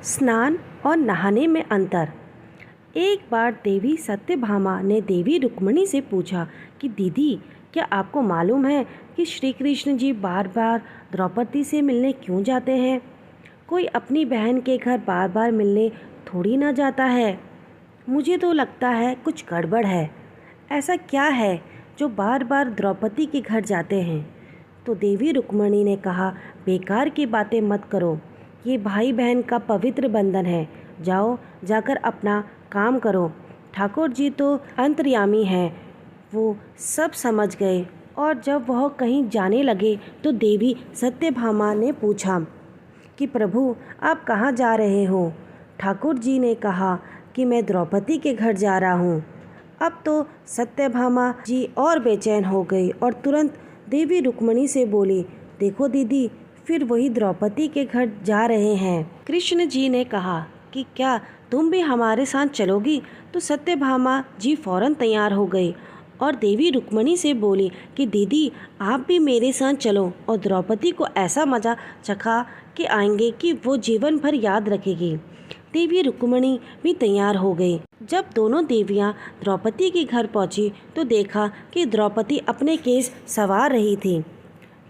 स्नान और नहाने में अंतर। एक बार देवी सत्यभामा ने देवी रुक्मिणी से पूछा कि दीदी, क्या आपको मालूम है कि श्री कृष्ण जी बार बार द्रौपदी से मिलने क्यों जाते हैं? कोई अपनी बहन के घर बार बार मिलने थोड़ी ना जाता है। मुझे तो लगता है कुछ गड़बड़ है। ऐसा क्या है जो बार बार द्रौपदी के घर जाते हैं? तो देवी रुक्मिणी ने कहा, बेकार की बातें मत करो। ये भाई बहन का पवित्र बंधन है। जाओ, जाकर अपना काम करो। ठाकुर जी तो अंतर्यामी हैं, वो सब समझ गए। और जब वह कहीं जाने लगे तो देवी सत्यभामा ने पूछा कि प्रभु, आप कहाँ जा रहे हो? ठाकुर जी ने कहा कि मैं द्रौपदी के घर जा रहा हूँ। अब तो सत्यभामा जी और बेचैन हो गई और तुरंत देवी रुक्मिणी से बोली, देखो दीदी, फिर वही द्रौपदी के घर जा रहे हैं। कृष्ण जी ने कहा कि क्या तुम भी हमारे साथ चलोगी? तो सत्यभामा जी फौरन तैयार हो गई और देवी रुक्मिणी से बोली कि दीदी, आप भी मेरे साथ चलो और द्रौपदी को ऐसा मज़ा चखा के आएंगे कि वो जीवन भर याद रखेगी। देवी रुक्मिणी भी तैयार हो गई। जब दोनों देवियां द्रौपदी के घर पहुंची तो देखा कि द्रौपदी अपने केस संवार रही थी।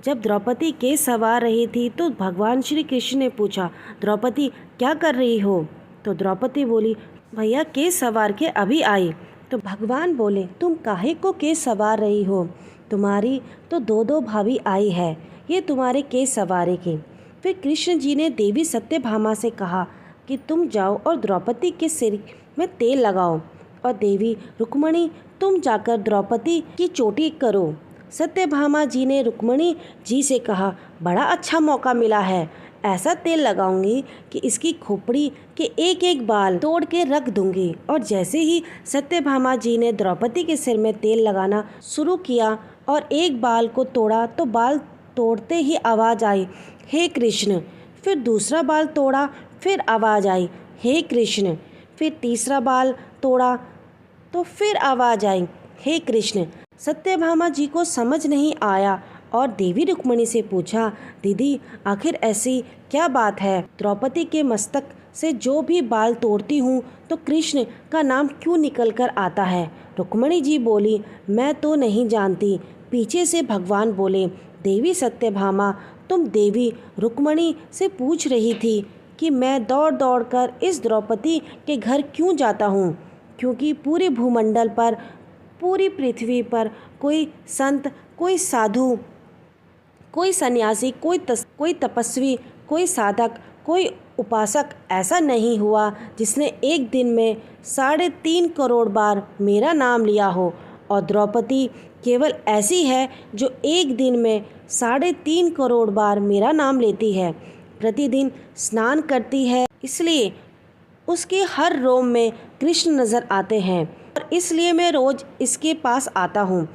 जब द्रौपदी केस संवार रही थी तो भगवान श्री कृष्ण ने पूछा, द्रौपदी क्या कर रही हो? तो द्रौपदी बोली, भैया केस संवार के अभी आई। तो भगवान बोले, तुम काहे को केस संवार रही हो? तुम्हारी तो दो भाभी आई है, ये तुम्हारे केस संवारेगी। फिर कृष्ण जी ने देवी सत्यभामा से कहा कि तुम जाओ और द्रौपदी के सिर में तेल लगाओ, और देवी रुक्मिणी, तुम जाकर द्रौपदी की चोटी करो। सत्यभामा जी ने रुक्मिणी जी से कहा, बड़ा अच्छा मौका मिला है। ऐसा तेल लगाऊंगी कि इसकी खोपड़ी के एक एक बाल तोड़ के रख दूंगी। और जैसे ही सत्यभामा जी ने द्रौपदी के सिर में तेल लगाना शुरू किया और एक बाल को तोड़ा तो बाल तोड़ते ही आवाज़ आई, हे कृष्ण। फिर दूसरा बाल तोड़ा, फिर आवाज़ आई, हे कृष्ण। फिर तीसरा बाल तोड़ा तो फिर आवाज़ आई, हे कृष्ण। सत्यभामा जी को समझ नहीं आया और देवी रुक्मिणी से पूछा, दीदी, आखिर ऐसी क्या बात है? द्रौपदी के मस्तक से जो भी बाल तोड़ती हूँ तो कृष्ण का नाम क्यों निकल कर आता है? रुक्मिणी जी बोली, मैं तो नहीं जानती। पीछे से भगवान बोले, देवी सत्यभामा, तुम देवी रुक्मिणी से पूछ रही थी कि मैं दौड़ दौड़ कर इस द्रौपदी के घर क्यों जाता हूँ? क्योंकि पूरे भूमंडल पर, पूरी पृथ्वी पर कोई संत, कोई साधु, कोई सन्यासी, कोई तपस्वी, कोई साधक, कोई उपासक ऐसा नहीं हुआ जिसने एक दिन में 3.5 करोड़ बार मेरा नाम लिया हो। और द्रौपदी केवल ऐसी है जो एक दिन में 3.5 करोड़ बार मेरा नाम लेती है। प्रतिदिन स्नान करती है, इसलिए उसके हर रोम में कृष्ण नज़र आते हैं और इसलिए मैं रोज़ इसके पास आता हूँ।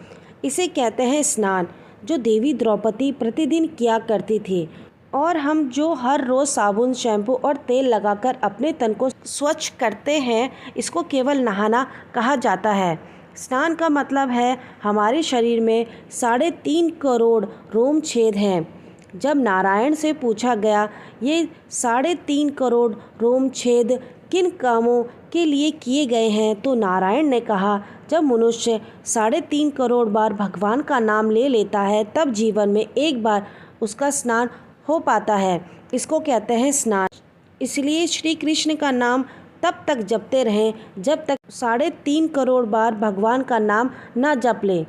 इसे कहते हैं स्नान, जो देवी द्रौपदी प्रतिदिन किया करती थी। और हम जो हर रोज़ साबुन, शैम्पू और तेल लगाकर अपने तन को स्वच्छ करते हैं, इसको केवल नहाना कहा जाता है। स्नान का मतलब है हमारे शरीर में 3.5 करोड़ रोम छेद हैं। जब नारायण से पूछा गया, ये 3.5 करोड़ रोम छेद किन कामों के लिए किए गए हैं, तो नारायण ने कहा, जब मनुष्य 3.5 करोड़ बार भगवान का नाम ले लेता है तब जीवन में एक बार उसका स्नान हो पाता है। इसको कहते हैं स्नान। इसलिए श्री कृष्ण का नाम तब तक जपते रहें जब तक 3.5 करोड़ बार भगवान का नाम ना जप लें।